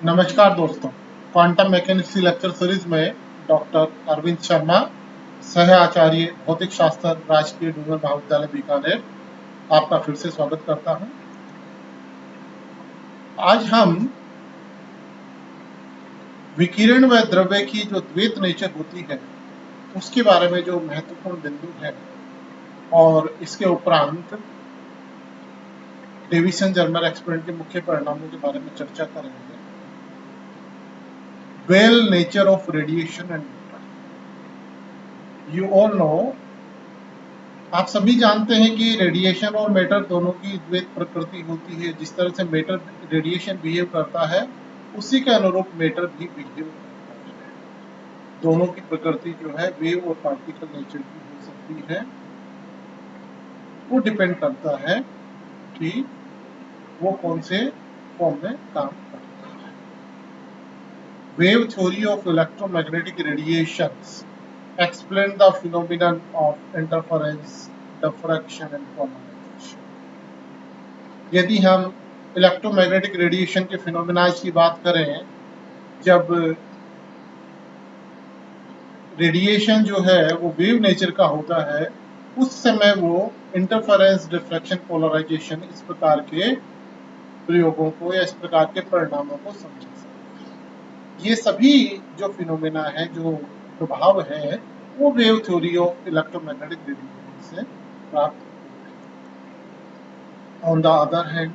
नमस्कार दोस्तों, quantum mechanics की लेक्चर सीरीज में डॉक्टर अरविंद शर्मा, सह आचार्य भौतिक शास्त्र, राजकीय डूंगर महाविद्यालय बीकानेर, आपका फिर से स्वागत करता हूं। आज हम विकिरण व द्रव्य की जो द्वैत नेचर होती है उसके बारे में जो महत्वपूर्ण बिंदु है और इसके उपरांत डेविसन जर्मर एक्सपेरिमेंट के मुख्य परिणामों के बारे में चर्चा करेंगे। Well nature of radiation and you all know, आप सभी जानते हैं कि रेडिएशन और मैटर दोनों की द्वैत प्रकृति होती है। जिस तरह से मैटर रेडिएशन बिहेव करता है उसी के अनुरूप मैटर भी बिहेव करता है। दोनों की प्रकृति जो है वेव और पार्टिकल नेचर की हो सकती है। वो डिपेंड करता है कि वो कौन से फॉर्म में काम करता है। Wave theory of electromagnetic radiations explain the phenomenon of interference, diffraction and polarization। यदि हम इलेक्ट्रोमैग्नेटिक रेडिएशन के फिनोमेनाज की बात करें, जब रेडिएशन जो है वो वेव नेचर का होता है, उस समय वो इंटरफेरेंस, डिफ्रैक्शन, पोलराइजेशन इस प्रकार के प्रयोगों को या इस प्रकार के परिणामों को समझा सकते हैं। ये सभी जो फिनोमेना है, जो प्रभाव है, वो wave theory of electromagnetic radiation से प्राप्त होते हैं। On the other hand,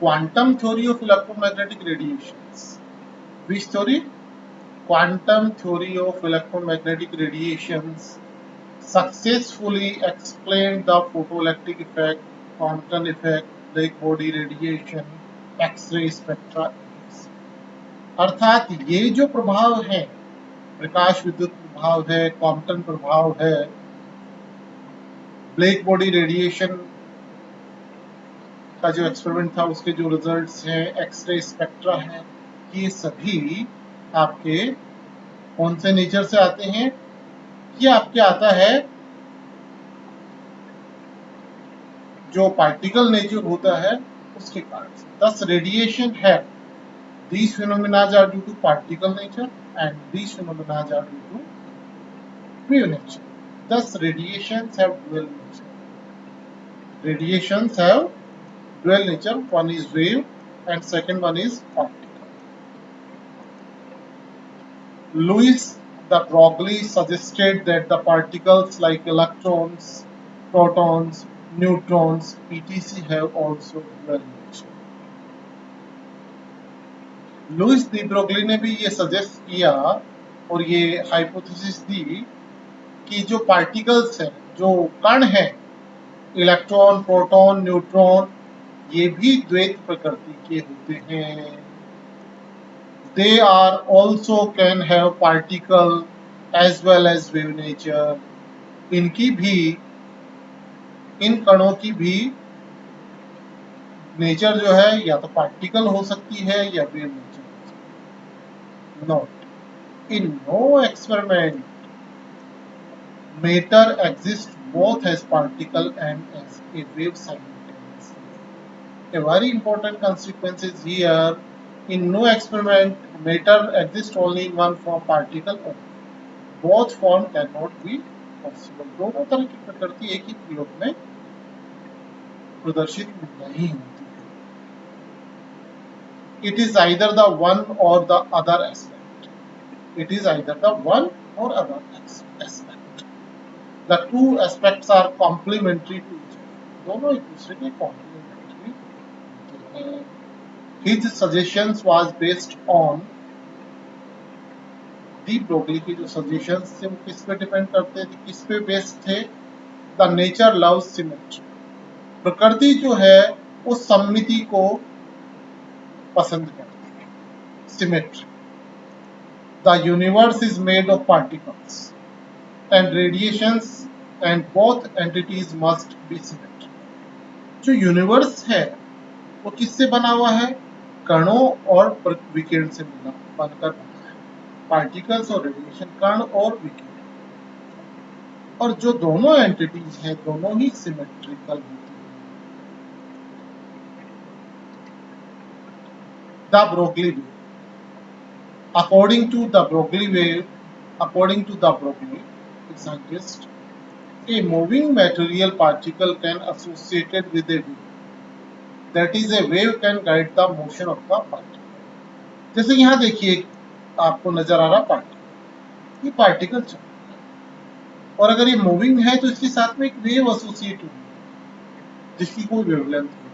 quantum theory of electromagnetic radiations. Which theory? Quantum theory of electromagnetic radiations successfully explained the photoelectric effect, Compton effect, black body radiation, X-ray spectra। अर्थात ये जो प्रभाव है, प्रकाश विद्युत प्रभाव है, कॉम्पटन प्रभाव है, ब्लैक बॉडी रेडिएशन का जो एक्सपेरिमेंट था उसके जो रिजल्ट्स हैं, एक्सरे स्पेक्ट्रा है, ये सभी आपके कौन से नेचर से आते हैं? ये आपके आता है जो पार्टिकल नेचर होता है उसके कारण से। दस रेडिएशन है, these phenomena are due to particle nature and these phenomena are due to wave nature। Thus radiations have dual nature। Radiations have dual nature, one is wave and second one is particle। Louis de Broglie suggested that the particles like electrons, protons, neutrons, etc. have also dual nature। Louis de Broglie ने भी ये suggest किया और ये hypothesis दी कि जो particles हैं, जो कण हैं, इलेक्ट्रॉन, प्रोटॉन, न्यूट्रॉन, ये भी द्वैत प्रकृति के होते हैं। They are also can have particle as well as wave nature. इनकी भी, इन कणों की भी नेचर जो है या तो पार्टिकल हो सकती है या वेव नेचर हो सकती है। Note, in know experiment matter exists both as particle and as a wave simultaneously। A very important consequence is here, in no experiment matter exists only in one form, particle only। Both form cannot be possible। दोनों तरह की प्रकृति एक ही प्रयोग में प्रदर्शित नहीं होती है। It is either the one or the other aspect। It is either the one or other aspect। The two aspects are complementary to each other। दोनों एक दूसरे के complementary होते हैं। His suggestions was based on de Broglie की जो suggestions थे वो किस पे डिपेंड करते थे, किस पे बेस्ड थे? The nature loves symmetry। प्रकृति जो है वो सममिति को पसंद करती है, symmetry। The universe is made of particles and radiations and both entities must be symmetric। जो यूनिवर्स है वो किससे बना हुआ है? कणों और विकिरण से बनकर बना है। पार्टिकल्स और रेडिएशन, कण और विकिरण, और जो दोनों एंटिटीज हैं दोनों ही सिमेट्रिकल होती हैं। The Broglie wave. According to the Broglie, scientist, a moving material particle can associated with a wave. That is, a wave can guide the motion of the particle. जैसे यहाँ देखिए आपको नजर आ रहा पार्टिकल, ये पार्टिकल चल रहा है और अगर ये मूविंग है तो इसके साथ में एक वेव एसोसिएट होगी जिसकी कोई वेवलेंथ है।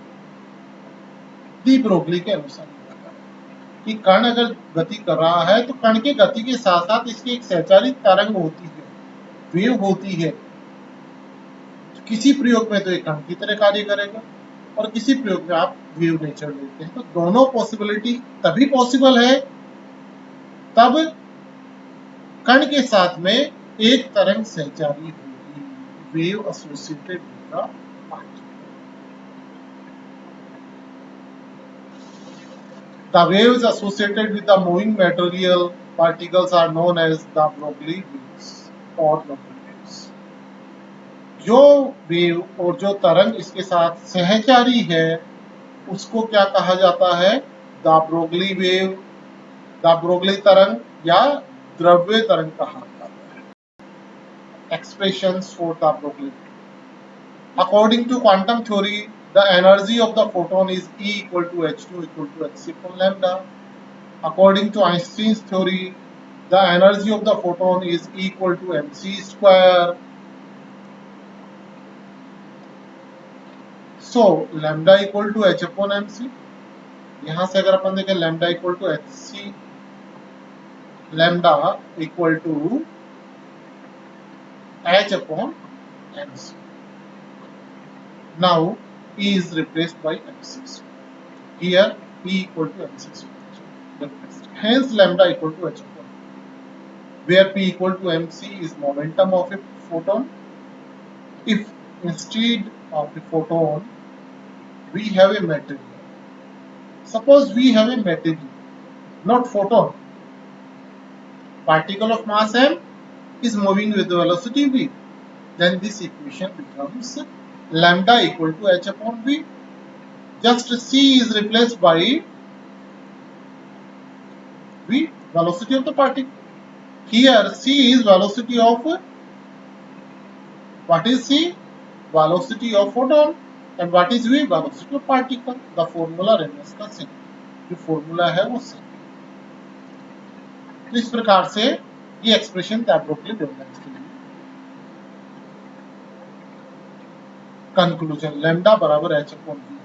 डी ब्रोगली के अनुसार कि कण अगर गति कर रहा है तो कण के गति के साथ साथ इसकी एक संचारित तरंग होती है, वेव होती है। किसी प्रयोग में तो एक कण की तरह कार्य करेगा और किसी प्रयोग में आप वेव नेचर लेते हैं। तो दोनों पॉसिबिलिटी तभी पॉसिबल है तब कण के साथ में एक तरंग संचारी होगी, wave associated with the particle. The waves associated with the moving material particles are known as the Broglie waves or Broglie waves. जो वेव और जो तरंग इसके साथ सहचारी है उसको क्या कहा जाता है? De Broglie wave, de Broglie तरंग या द्रव्य तरंग कहा जाता है। Expressions for de Broglie wave. According to quantum theory, the energy of the photon is E equal to h2 equal to hc upon lambda. According to Einstein's theory, the energy of the photon is E equal to mc square. So lambda equal to h upon mc. यहाँ से अगर अपन देखें lambda equal to hc, lambda equal to h upon mc. Now E is replaced by mc. Here E equal to mc. Hence lambda equal to h upon, where P equal to mc is momentum of a photon. If instead of a photon we have a material, suppose we have a material, not photon, particle of mass m is moving with the velocity v, then this equation becomes lambda equal to h upon v. Just c is replaced by v, velocity of the particle. Here c is velocity of, what is c? Velocity of photon. And what is v? Velocity of particle. The formula remains the same. जो formula है वो same। तो इस प्रकार से ये expression the Broglie wavelength के लिए। कंक्लूजन, लैम्डा बराबर h upon v।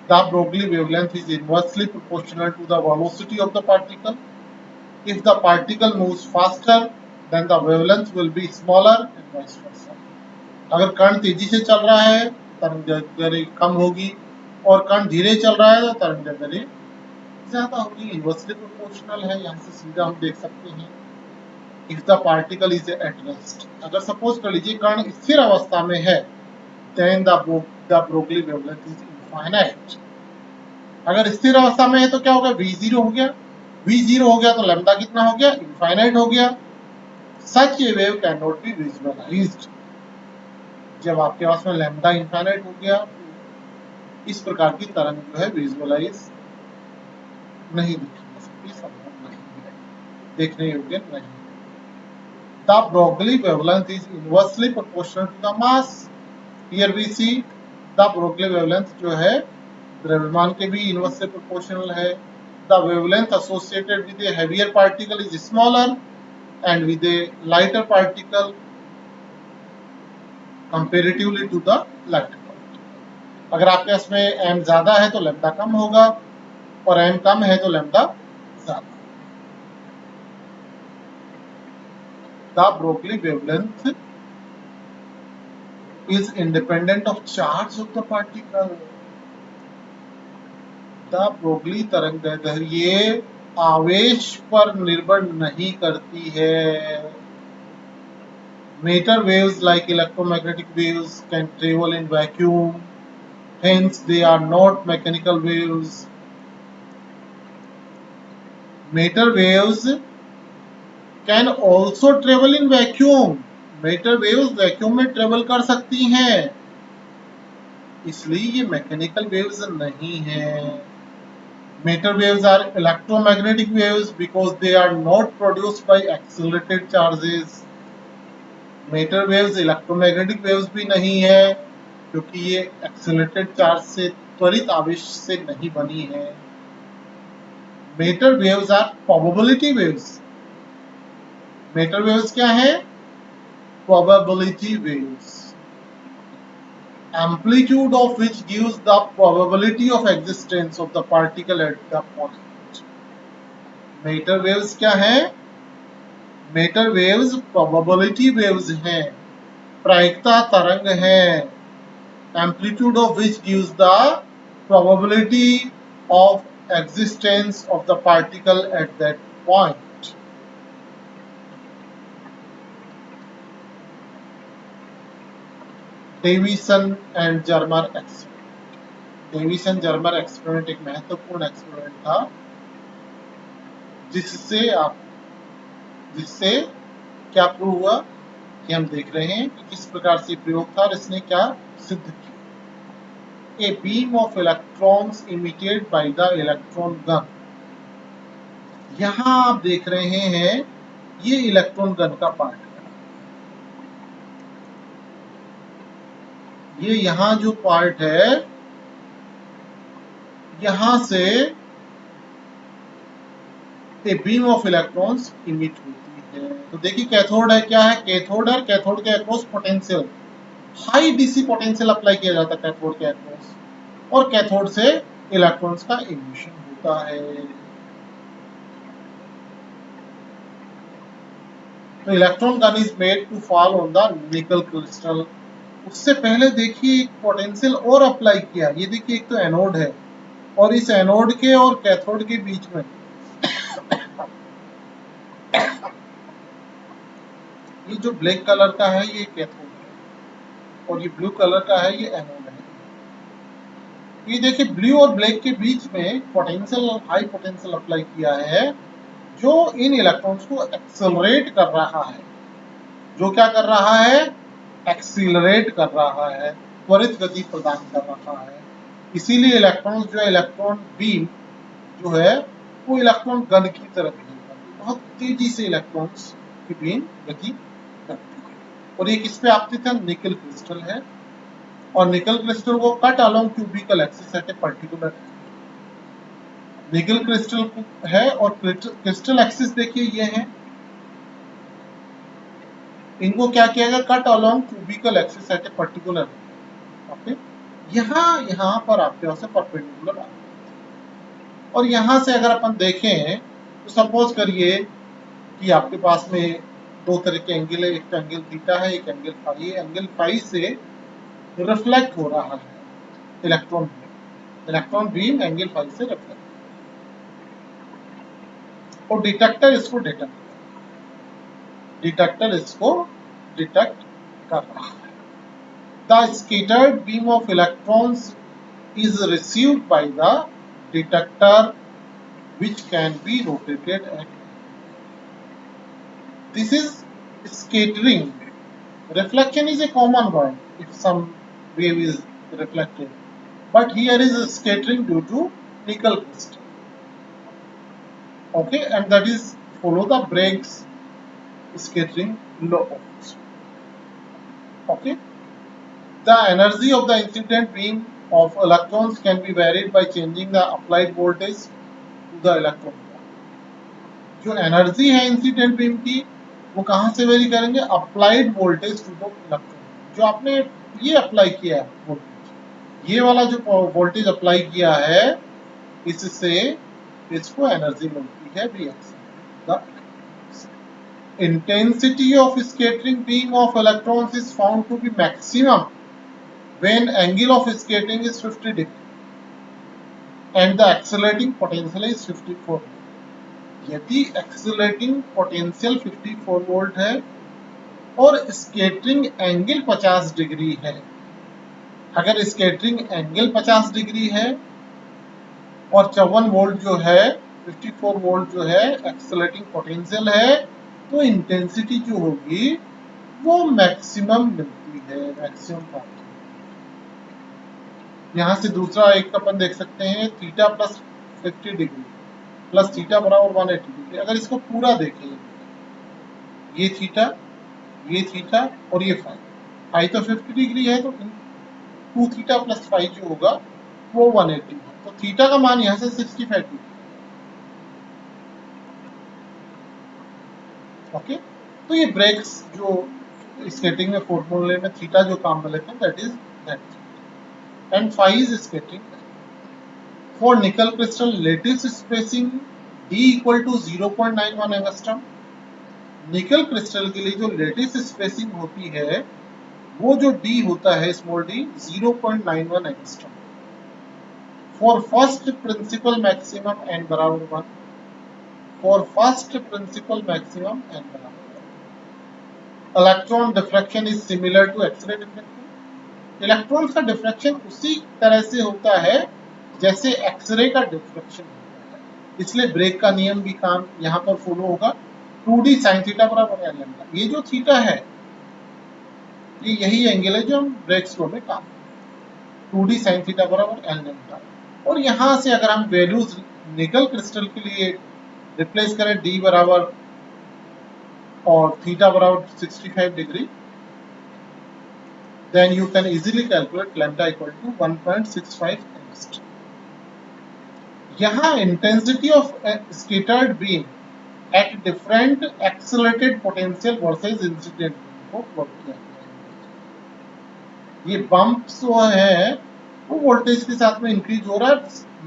The Broglie wavelength is inversely proportional to the velocity of the particle. If the particle moves faster, then the wavelength will be smaller and vice versa. अगर कण तेजी से चल रहा है तरंगदैर्घ्य कम होगी और कण धीरे चल रहा है तो तरंगदैर्घ्य ज्यादा होगी। इनवर्सली प्रोपोर्शनल है, यहाँ से सीधा हम देख सकते हैं। If the particle is at rest, अगर सपोज कर लीजिए कण स्थिर अवस्था में है, then the Broglie wavelength is infinite। अगर स्थिर अवस्था में है तो क्या होगा? v0 हो गया, v0 हो गया तो लैम्डा कितना हो गया? इनफाइनाइट हो गया। Such a wave can not be visualised. जब आपके पास में लैम्डा इनफाइनाइट हो गया तो इस प्रकार की तरंग जो है विजुअलाइज नहीं दिखी जा सकती, संभव नहीं है, देखने योग्य नहीं। The Broglie wavelength is inversely proportional to the mass. Here we see the Broglie wavelength जो है द्रव्यमान के भी इनवर्सली प्रोपोर्शनल है। The wavelength associated with a heavier particle is smaller and with a lighter particle comparatively to the lighter particle। अगर आपके पास में m ज्यादा है तो लैम्डा कम होगा और m कम है तो लैम्डा ज्यादा। The Broglie wavelength is independent of charge of the particle। The Broglie तरंगदैर्घ्य आवेश पर निर्भर नहीं करती है। Matter waves like electromagnetic waves can travel in vacuum, hence they are not mechanical waves। Matter waves can also travel in vacuum। Matter waves vacuum में travel कर सकती हैं, इसलिए ये मैकेनिकल वेव्स नहीं है। Matter waves are electromagnetic waves because they are not produced by accelerated charges. Matter waves electromagnetic waves भी नहीं है क्योंकि ये एक्सेलरेटेड चार्ज से त्वरित आवेश से नहीं बनी है. Matter waves are probability waves. Matter waves क्या है? Probability waves. Amplitude of which gives the probability of existence of the particle at the point. Matter waves क्या है? Matter waves probability waves हैं, प्रायिकता तरंग है. Amplitude of which gives the probability of existence of the particle at that point. Davisson and Germer experiment. Davisson Germer experiment एक महत्वपूर्ण experiment था जिससे क्या प्रूव हुआ कि हम देख रहे हैं कि किस प्रकार से प्रयोग था और इसने क्या सिद्ध किया. A beam of electrons emitted by the electron gun. यहां आप देख रहे हैं ये इलेक्ट्रॉन गन का पार्ट है. ये यहां जो पार्ट है यहां से a beam of electrons emit होती है. तो देखिए कैथोड है, क्या है? कैथोड है. कैथोड के across potential, high DC potential apply किया जाता है कैथोड के अक्रॉस, और कैथोड से इलेक्ट्रॉन्स का इमिशन होता है. तो electron gun is made to fall on the nickel crystal. उससे पहले देखिए एक पोटेंशियल और अप्लाई किया. ये देखिए एक तो एनोड है और इस एनोड के और कैथोड के बीच में ये जो ब्लैक कलर का है ये कैथोड है और ये ब्लू कलर का है ये एनोड है. ये देखिए ब्लू और ब्लैक के बीच में पोटेंशियल, हाई पोटेंशियल अप्लाई किया है जो इन इलेक्ट्रॉन्स को एक्सेलरेट कर रहा है. जो क्या कर रहा है? एक्सीलरेट कर रहा है, त्वरित गति प्रदान कर रहा है. इसीलिए इलेक्ट्रॉन्स जो है, इलेक्ट्रॉन बीम जो है वो इलेक्ट्रॉन गन की तरह बिहेव करती है. बहुत तेजी से इलेक्ट्रॉन्स की बीम गति करती है. और ये किस पे आपतित है? निकल क्रिस्टल है. और निकल क्रिस्टल को cut along cubical axis at a particular. Nickel crystal है और क्रिस्टल एक्सिस देखिए ये है. इनको क्या किया गया? Cut along cubical axis at a particular. Okay, यहाँ पर आपके पास परपेंडिकुलर. और यहां से अगर अपन देखें तो सपोज करिए कि आपके पास में दो तरह के एंगल है. एक एंगल थीटा है, एक एंगल फाई. ये एंगल फाई से रिफ्लेक्ट हो रहा है electron beam. Electron beam angle phi से रिफ्लेक्ट और डिटेक्टर इसको डिटेक्ट कर रहा है. The scattered beam of electrons is received by the detector which can be rotated at. This is scattering. Reflection is a common word if some wave is reflected, but here is scattering due to nickel crystal. Okay, and that is follow the Bragg's scattering law. Okay, the energy of the incident beam of electrons can be varied by changing the applied voltage to the electron. जो energy है incident beam की वो कहां से vary करेंगे? Applied voltage to the electron. जो आपने ये अप्लाई किया है वोल्टेज, ये वाला जो वोल्टेज अप्लाई किया है इससे इसको एनर्जी मिलती है Vx. The intensity of scattering beam of electrons is found to be maximum when angle of scattering is 50 degree and the accelerating potential is 54 volt. यदि accelerating potential 54 volt है और scattering angle 50 degree है, अगर scattering angle 50 degree है और 54 volt जो है, 54 volt जो है accelerating potential है, तो इंटेंसिटी जो होगी वो मैक्सिमम मिलती है, मैक्सिमम प्राप्त. यहां से दूसरा एक अपन देख सकते हैं theta plus 50 degree plus theta बराबर 180 डिग्री। अगर इसको पूरा देखें, ये थीटा और ये फाई तो 50 डिग्री है, तो 2 थीटा प्लस फाई जो होगा वो 180 है। तो थीटा का मान यहाँ से 65 डिग्री। ओके, तो ये ब्रेक्स जो स्केटिंग में फॉर्मूले में थीटा जो काम में लेते हैं, that is that. And phi is scattering for nickel crystal lattice spacing d equal to 0.91 angstrom. Nickel crystal के लिए जो लेटिस स्पेसिंग होती है वो जो d होता है small d 0.91 angstrom. For first principal maximum n बराबर 1, for first principal maximum n बराबर 1। Electron diffraction is similar to X ray diffraction. Electron का डिफ्रैक्शन उसी तरह से होता है जैसे एक्सरे का डिफ्रैक्शन होता है, इसलिए ब्रेक का नियम भी काम यहाँ पर फॉलो होगा। 2d sin थीटा बराबर n लैम्डा। ये जो थीटा है ये यही एंगल है जो हम ब्रेक स्लो में काम, 2d sin थीटा बराबर n लैम्डा। और यहाँ से अगर हम वैल्यूज निकल क्रिस्टल के लिए रिप्लेस करें d बराबर और थीटा बराबर 65 degree, then you can easily calculate lambda equal to 1.65 angstrom. यहाँ intensity of scattered beam at different accelerated potential versus incident को प्लॉट किया गया है। ये बम्प जो है वो वोल्टेज के साथ में इंक्रीज हो रहा है।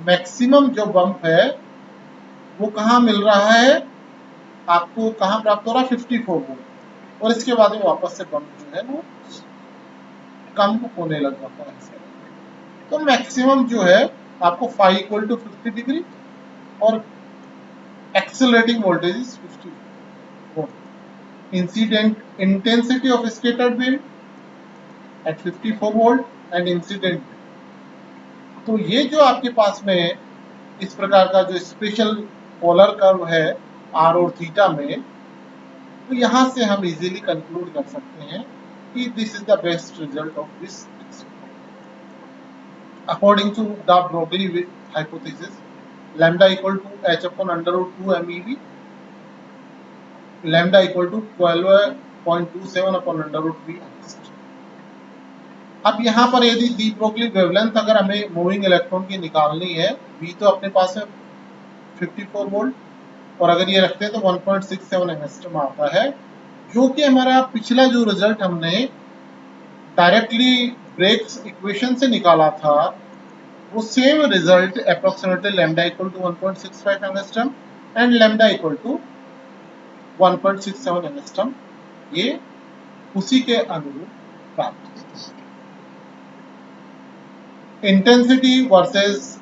मैक्सिमम जो बम्प है वो कहाँ मिल रहा है आपको, कहाँ प्राप्त हो रहा है 54 वोल्ट, और इसके बाद में वापस से बम्प जो है वो कम होने लग जाता है। तो मैक्सिमम जो है आपको फाई इक्वल टू 50 डिग्री और accelerating voltage is 50 volt. Incident intensity of scattered beam at 54 volt and incident. तो ये जो आपके पास में इस प्रकार का जो स्पेशल पोलर कर्व है आर और थीटा में, तो यहाँ से हम इजीली कंक्लूड कर सकते हैं कि this is the best result of this. According to the Broglie hypothesis, lambda equal to h upon under root 2 MeV, lambda equal to 12.27 upon under root V angst। अब यहाँ पर यदि दी ब्रोगली वेवलेंथ अगर हमें मूविंग इलेक्ट्रॉन की निकालनी है, V तो अपने पास है 54 वोल्ट और अगर ये रखते हैं तो 1.67 एंगस्ट्रम आता है, जो कि हमारा पिछला जो रिजल्ट हमने डायरेक्टली ब्रेक्स इक्वेशन से निकाला था वो same result approximately lambda equal to 1.65 angstrom and lambda equal to 1.67 angstrom, ये उसी के अनुरूप प्राप्त होता है। Intensity versus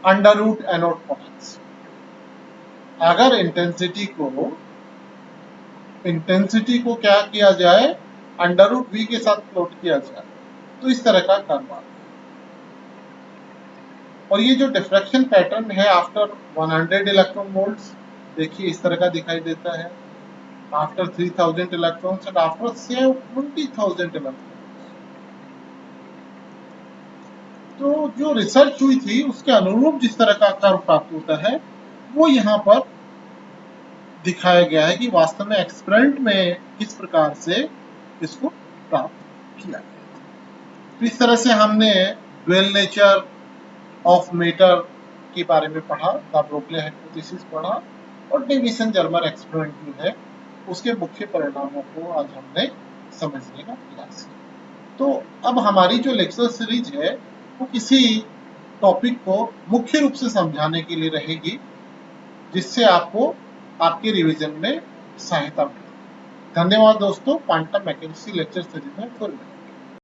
under root anode potential. अगर इंटेंसिटी को क्या किया जाए, अंडर रूट वी के साथ प्लॉट किया जाए तो इस तरह का कर्व आता है। और ये जो डिफ्रैक्शन पैटर्न है आफ्टर 100 इलेक्ट्रॉन वोल्ट्स, देखिए इस तरह का दिखाई देता है। After 3000 electrons and after 20,000 electrons. तो जो रिसर्च हुई थी उसके अनुरूप जिस तरह का कर्व प्राप्त होता है वो यहाँ पर दिखाया गया है कि वास्तव में एक्सपेरिमेंट में किस प्रकार से इसको प्राप्त किया गया। तो इस तरह से हमने ड्यूअल नेचर ऑफ मैटर के बारे में पढ़ा, द ब्रोगली हाइपोथेसिस पढ़ा और डेविसन जर्मर एक्सपेरिमेंट जो है उसके मुख्य परिणामों को आज हमने समझने का प्रयास किया। तो अब हमारी जो लेक्चर सीरीज है वो किसी टॉपिक को मुख्य रूप से समझाने के लिए रहेगी जिससे आपको आपके रिवीजन में सहायता मिले। धन्यवाद दोस्तों, क्वांटम मैकेनिक्स लेक्चर सीरीज में फिर